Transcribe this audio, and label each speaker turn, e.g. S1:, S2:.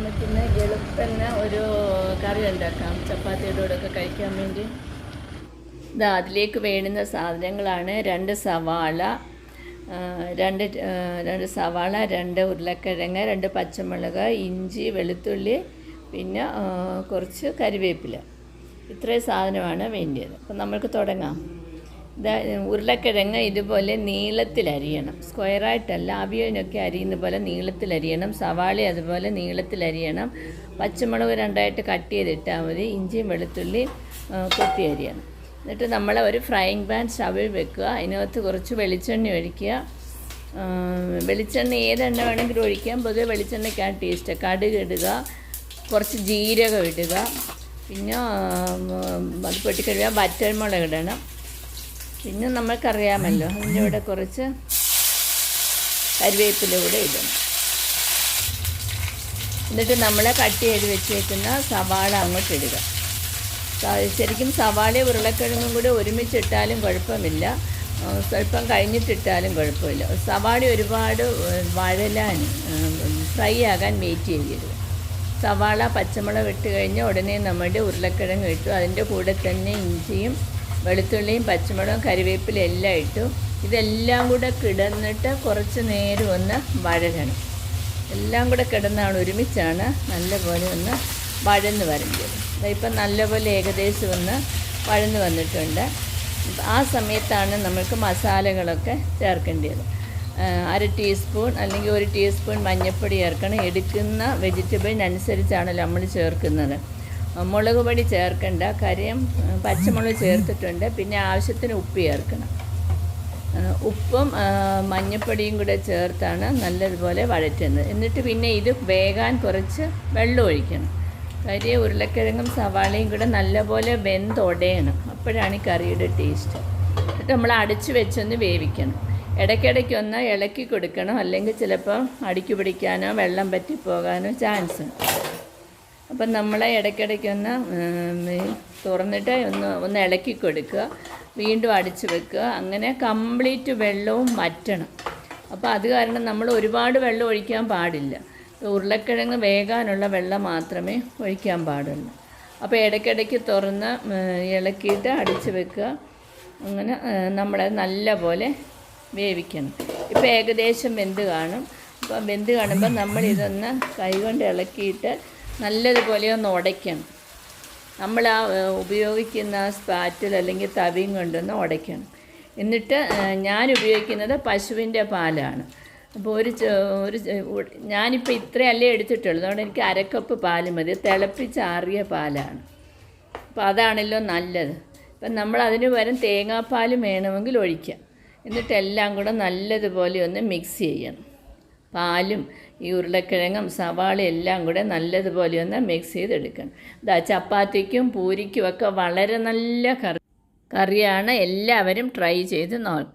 S1: നമുക്കിന്ന് എളുപ്പന്ന ഒരു കറി ഉണ്ടാക്കാം ചപ്പാത്തിയുടെ കൂടെ ഒക്കെ കഴിക്കാൻ വേണ്ടി. ഇതാ അതിലേക്ക് വേണ്ടുന്ന സാധനങ്ങളാണ് രണ്ട് സവാള, 2 ഉരുളക്കിഴങ്ങ്, 2 പച്ചമുളക്, ഇഞ്ചി, വെളുത്തുള്ളി, പിന്നെ കുറച്ച് കരിവേപ്പില. ഇത്രയും സാധനമാണ് വേണ്ടത്. അപ്പം നമുക്ക് തുടങ്ങാം. ഉരുളക്കിഴങ്ങ് ഇതുപോലെ നീളത്തിലരിയണം, സ്ക്വയറായിട്ടല്ല, അവിയലിനൊക്കെ അരിയുന്ന പോലെ നീളത്തിലരിയണം. സവാള അതുപോലെ നീളത്തിലരിയണം. പച്ചമുളക് 2ആയിട്ട് കട്ട് ചെയ്തിട്ടാൽ മതി. ഇഞ്ചിയും വെളുത്തുള്ളി കൊത്തി അരിയണം. എന്നിട്ട് നമ്മൾ ഒരു ഫ്രൈയിങ് പാൻ സ്റ്റവിൽ വെക്കുക. അതിനകത്ത് കുറച്ച് വെളിച്ചെണ്ണ ഒഴിക്കുക. വെളിച്ചെണ്ണ ഏതെണ്ണ വേണമെങ്കിലും ഒഴിക്കാം. പൊതുവെ വെളിച്ചെണ്ണയ്ക്കാണ് ടേസ്റ്റ്. കടുക് ഇടുക, കുറച്ച് ജീരകം ഇടുക, പിന്നെ അത് പൊട്ടിക്കഴിയുക വറ്റൽമുളക് ഇടണം. പിന്നെ നമ്മൾക്കറിയാമല്ലോ അതിൻ്റെ കൂടെ കുറച്ച് കരിവേപ്പില കൂടെ ഇടണം. എന്നിട്ട് നമ്മൾ കട്ട് ചെയ്ത് വെച്ചേക്കുന്ന സവാള അങ്ങോട്ട് ഇടുക. ശരിക്കും സവാളയും ഉരുളക്കിഴങ്ങും കൂടി ഒരുമിച്ചിട്ടാലും കുഴപ്പമില്ല, സ്വല്പം കഴിഞ്ഞിട്ടിട്ടാലും കുഴപ്പമില്ല. സവാള ഒരുപാട് വഴലാൻ ഫ്രൈ ആകാൻ വെയിറ്റ് ചെയ്യരുത്. സവാള പച്ചമുളക് ഇട്ട് കഴിഞ്ഞ് ഉടനെ നമ്മുടെ ഉരുളക്കിഴങ്ങ് ഇട്ടു. അതിൻ്റെ കൂടെ തന്നെ ഇഞ്ചിയും വെളുത്തുള്ളിയും പച്ചമുളകും കരിവേപ്പില എല്ലാം ഇട്ടു. ഇതെല്ലാം കൂടെ കിടന്നിട്ട് കുറച്ച് നേരം ഒന്ന് വഴരണം. എല്ലാം കൂടെ കിടന്നാണ് ഒരുമിച്ചാണ് നല്ലപോലെ ഒന്ന് വഴന്ന് വരേണ്ടത്. ഇപ്പം നല്ലപോലെ ഏകദേശം ഒന്ന് വഴന്ന് വന്നിട്ടുണ്ട്. ആ സമയത്താണ് നമുക്ക് മസാലകളൊക്കെ ചേർക്കേണ്ടത്. 1/2 ടീസ്പൂൺ അല്ലെങ്കിൽ 1 ടീസ്പൂൺ മഞ്ഞൾപ്പൊടി ചേർക്കണം. എടുക്കുന്ന വെജിറ്റബിളിനനുസരിച്ചാണല്ലോ നമ്മൾ ചേർക്കുന്നത്. മുളക് പൊടി ചേർക്കണ്ട, കാര്യം പച്ചമുളക് ചേർത്തിട്ടുണ്ട്. പിന്നെ ആവശ്യത്തിന് ഉപ്പ് ചേർക്കണം. ഉപ്പും മഞ്ഞൾപ്പൊടിയും കൂടെ ചേർത്താണ് നല്ലതുപോലെ വഴറ്റുന്നത്. എന്നിട്ട് പിന്നെ ഇത് വേകാൻ കുറച്ച് വെള്ളം ഒഴിക്കണം. കാര്യം ഉരുളക്കിഴങ്ങും സവാളയും കൂടെ നല്ലപോലെ വെന്തൊടയണം. അപ്പോഴാണ് ഈ കറിയുടെ ടേസ്റ്റ്. എന്നിട്ട് നമ്മൾ അടച്ച് വെച്ചൊന്ന് വേവിക്കണം. ഇടയ്ക്കിടയ്ക്കൊന്ന് ഇളക്കി കൊടുക്കണം, അല്ലെങ്കിൽ ചിലപ്പോൾ അടിക്ക് പിടിക്കാനോ വെള്ളം പറ്റിപ്പോകാനോ ചാൻസ് ഉണ്ട്. അപ്പം നമ്മൾ ഇടയ്ക്കിടയ്ക്കൊന്ന് തുറന്നിട്ട് ഒന്ന് ഇളക്കി കൊടുക്കുക, വീണ്ടും അടിച്ച് വെക്കുക. അങ്ങനെ കംപ്ലീറ്റ് വെള്ളവും വറ്റണം. അപ്പോൾ അത് കാരണം നമ്മൾ ഒരുപാട് വെള്ളം ഒഴിക്കാൻ പാടില്ല. ഉരുളക്കിഴങ്ങ് വേകാനുള്ള വെള്ളം മാത്രമേ ഒഴിക്കാൻ പാടുള്ളൂ. അപ്പോൾ ഇടയ്ക്കിടയ്ക്ക് തുറന്ന് ഇളക്കിയിട്ട് അടിച്ച് വെക്കുക. അങ്ങനെ നമ്മളത് നല്ല പോലെ വേവിക്കണം. ഇപ്പോൾ ഏകദേശം വെന്ത് കാണും. അപ്പോൾ വെന്ത് കാണുമ്പോൾ നമ്മളിതൊന്ന് കൈകൊണ്ട് ഇളക്കിയിട്ട് നല്ലതുപോലെ ഒന്ന് ഉടയ്ക്കണം. നമ്മൾ ഉപയോഗിക്കുന്ന സ്പാറ്റിൽ അല്ലെങ്കിൽ തവിയും കൊണ്ടൊന്ന് ഉടയ്ക്കണം. എന്നിട്ട് ഞാൻ ഉപയോഗിക്കുന്നത് പശുവിൻ്റെ പാലാണ്. അപ്പോൾ ഞാനിപ്പോൾ ഇത്രയല്ലേ എടുത്തിട്ടുള്ളൂ, അതുകൊണ്ട് എനിക്ക് 1/2 കപ്പ് പാല് മതി. തിളപ്പിച്ചാറിയ പാലാണ്. അപ്പോൾ അതാണല്ലോ നല്ലത്. അപ്പം നമ്മൾ അതിന് പകരം തേങ്ങാപ്പാലും വേണമെങ്കിൽ ഒഴിക്കാം. എന്നിട്ട് എല്ലാം കൂടെ നല്ലതുപോലെ ഒന്ന് മിക്സ് ചെയ്യണം. പാലും ഈ ഉരുളക്കിഴങ്ങും സവാളയും എല്ലാം കൂടെ നല്ലതുപോലെ ഒന്ന് മിക്സ് ചെയ്തെടുക്കണം. ചപ്പാത്തിക്കും പൂരിക്കും ഒക്കെ വളരെ നല്ല കറിയാണ്. എല്ലാവരും ട്രൈ ചെയ്ത് നോക്കണം.